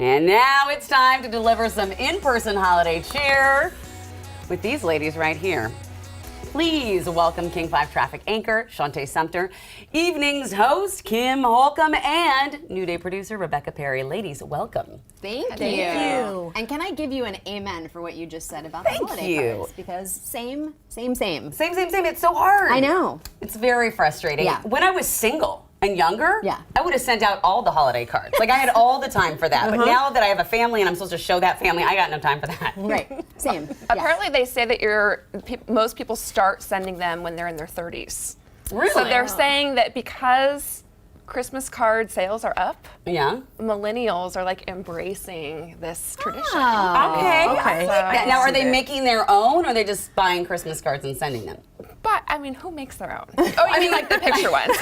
And now it's time to deliver some in-person holiday cheer with these ladies right here. Please welcome King 5 traffic anchor, Shantae Sumter, evening's host, Kim Holcomb, and New Day producer, Rebecca Perry. Ladies, welcome. Thank you. And can I give you an amen for what you just said about the holiday cards? Because same. Same. It's so hard. I know. It's very frustrating. Yeah. When I was single and younger, Yeah. I would have sent out all the holiday cards. Like I had all the time for that. But now that I have a family and I'm supposed to show that family, I got no time for that. Right. Same. Apparently they say that most people start sending them when they're in their 30s. Really? So they're saying that because Christmas card sales are up, Yeah. millennials are like embracing this tradition. Okay. So- Now, are they making their own, or are they just buying Christmas cards and sending them? But I mean, who makes their own? Oh, you mean like the picture ones?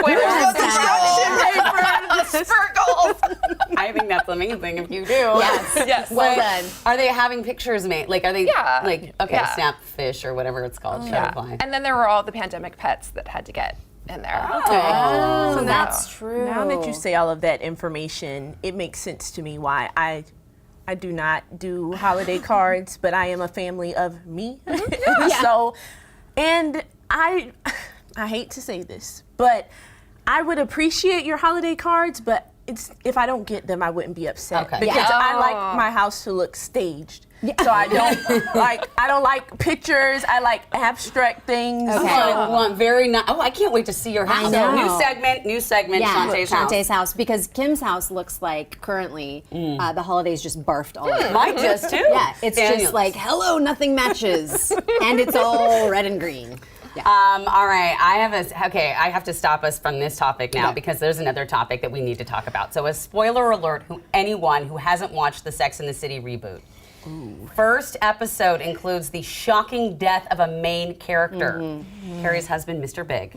Where's Yes, the construction paper and the circles? I think that's amazing if you do. Yes. Yes. Well done. Are they having pictures made? Like, are they Yeah. like, okay, Yeah. Snapfish or whatever it's called? Shutterfly. And then there were all the pandemic pets that had to get in there. Oh, So that's true. Now that you say all of that information, it makes sense to me why I do not do holiday cards, but I am a family of me. So, and I hate to say this, but I would appreciate your holiday cards, but if I don't get them, I wouldn't be upset Okay. because Yeah. I like my house to look staged. So I don't like pictures. I like abstract things. Okay. Oh, well, I'm very not. Oh, I can't wait to see your house. know. New segment. Yeah, Shantae's house. because Kim's house looks like currently the holidays just barfed all over. Mine does too. Yeah, it's just like, hello, nothing matches. And it's all red and green. Yeah. All right, I have to stop us from this topic now because there's another topic that we need to talk about. So a spoiler alert, anyone who hasn't watched the Sex and the City reboot. First episode includes the shocking death of a main character. Carrie's husband, Mr. Big,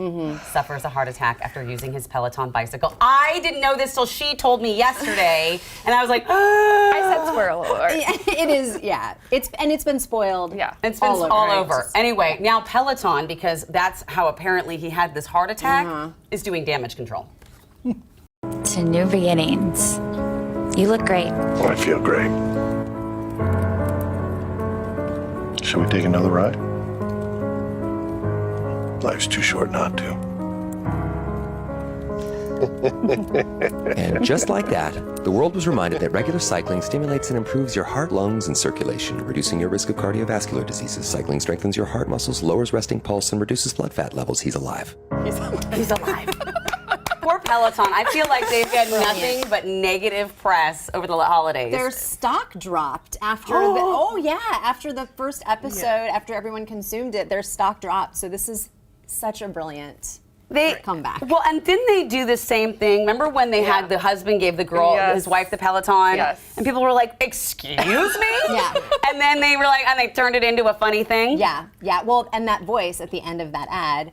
suffers a heart attack after using his Peloton bicycle. I didn't know this till she told me yesterday, and I was like, I said squirrel alert. It is, yeah. It's been spoiled. Yeah. it's been all over. Anyway, now Peloton, because that's how apparently he had this heart attack, is doing damage control. To new beginnings. You look great. Oh, I feel great. Should we take another ride? Life's too short not to. And just like that, the world was reminded that regular cycling stimulates and improves your heart, lungs, and circulation, reducing your risk of cardiovascular diseases. Cycling strengthens your heart muscles, lowers resting pulse, and reduces blood fat levels. He's alive. He's alive. Poor Peloton. I feel like they've had nothing but negative press over the holidays. Their stock dropped after after the first episode, after everyone consumed it, their stock dropped. So this is such a brilliant comeback. Well, and didn't they do the same thing? Remember when they had the husband gave the girl, his wife, the Peloton? Yes. And people were like, excuse me? Yeah. And then they were like, and they turned it into a funny thing? Yeah. Well, and that voice at the end of that ad,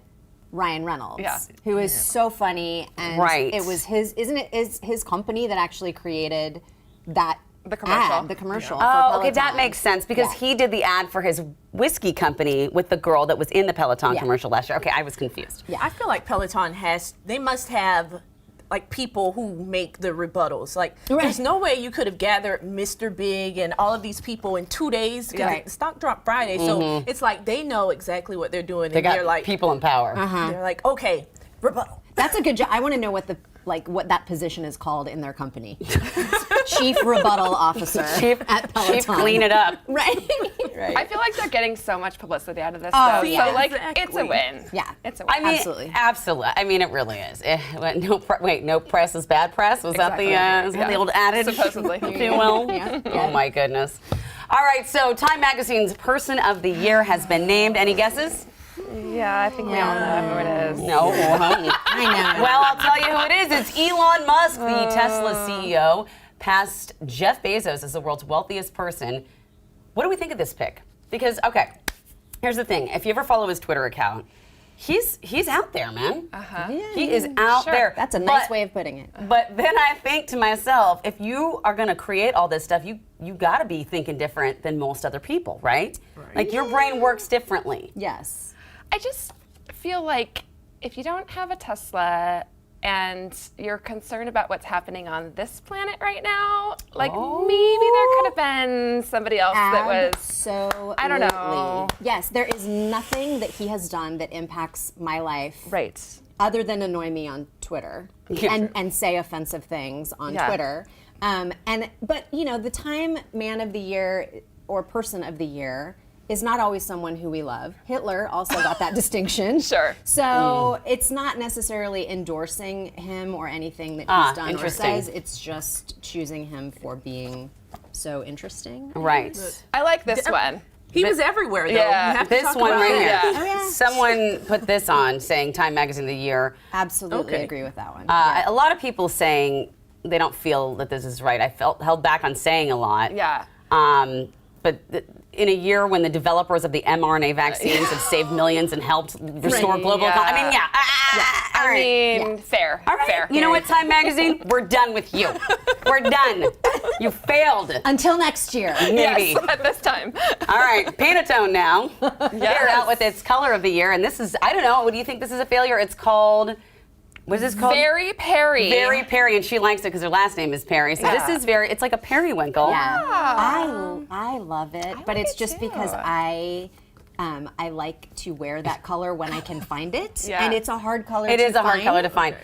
Ryan Reynolds, who is so funny, and it was is his company that actually created that The commercial. ad, the commercial. for Oh, okay, Peloton. that makes sense because he did the ad for his whiskey company with the girl that was in the Peloton commercial last year. Okay, I was confused. Yeah. I feel like Peloton they must have like people who make the rebuttals. Like, there's no way you could have gathered Mr. Big and all of these people in 2 days because the stock dropped Friday. So it's like they know exactly what they're doing. They got they're like, people in power. they're like, okay, rebuttal. That's a good job. I want to know what that position is called in their company. Chief Rebuttal Officer at Peloton. Chief clean it up. Right. I feel like they're getting so much publicity out of this, Oh, though. yeah. So, like, it's a win. Yeah. It's a win. I mean, Absolutely. I mean, it really is. No press is bad press. Was Exactly. that the old adage? Supposedly. If you will. Yeah. Oh my goodness. All right, so Time Magazine's Person of the Year has been named. Any guesses? Yeah, I think we all know who it is. No. I know. Well, I'll tell you who it is. It's Elon Musk, the Tesla CEO, passed Jeff Bezos as the world's wealthiest person. What do we think of this pick? Because, okay, here's the thing. If you ever follow his Twitter account, he's out there, man. He is out there. That's a nice way of putting it. But then I think to myself, if you are going to create all this stuff, you got to be thinking different than most other people, right? Like your brain works differently. Yes. I just feel like if you don't have a Tesla, and you're concerned about what's happening on this planet right now, like maybe there could have been somebody else that was. So I don't know. Yes, there is nothing that he has done that impacts my life. Right. Other than annoy me on Twitter and say offensive things on Twitter. But you know, the Time Man of the Year or Person of the Year is not always someone who we love. Hitler also got that distinction. Sure. So it's not necessarily endorsing him or anything that he's done or says. It's just choosing him for being so interesting. Right. I like this one. He was everywhere, though. Yeah. You have to This talk one about right here. that. Oh, yeah. Someone put this on, saying Time Magazine of the Year. Absolutely Okay. agree with that one. A lot of people saying they don't feel that this is right. I felt held back on saying a lot. Yeah. In a year when the developers of the mRNA vaccines have saved millions and helped restore global economy, I mean, all I right. mean, fair. All right. Fair. You know what, Time Magazine? We're done with you. We're done. You failed. Until next year. Maybe. Yes, at this time. All right, Pantone now. Yes. They're out with its color of the year, and this is, I don't know, what do you think this is a failure? It's called, what is this called? Very Perry. Very Perry, and she likes it because her last name is Perry. So this is it's like a periwinkle. Yeah. I love it, but it's just because I like to wear that color when I can find it, Yeah. and it's a hard color. It to is a hard find. color to find.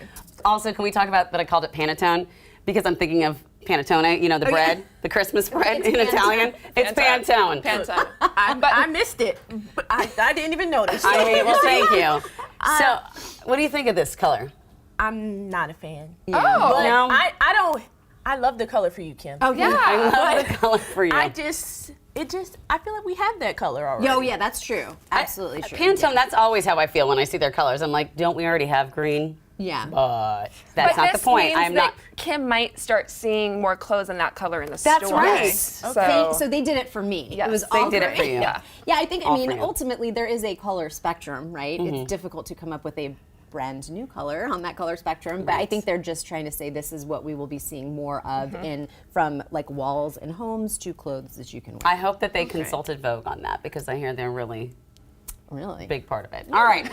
Also, can we talk about that I called it Pantone? Because I'm thinking of panettone, you know, the bread, the Christmas bread in Italian. It's Pantone. Pantone. I missed it. But I didn't even notice. I mean, well, thank you. So, what do you think of this color? I'm not a fan. Oh. But No. I don't. I love the color for you, Kim. Oh Yeah. I love the color for you. I feel like we have that color already. Oh yeah, that's true. Absolutely true. Pantone, that's always how I feel when I see their colors. I'm like, don't we already have green? Yeah. But that's But not the this point. means I'm that not. Kim might start seeing more clothes in that color in the That's store. right. So they did it for me. Yes, it was they all did it for great. you. Yeah. Yeah, I think. All I mean, for you. ultimately, there is a color spectrum, right? It's difficult to come up with a brand new color on that color spectrum, but I think they're just trying to say this is what we will be seeing more of from like walls and homes to clothes that you can wear. I hope that they consulted Vogue on that because I hear they're really Really big part of it. All right.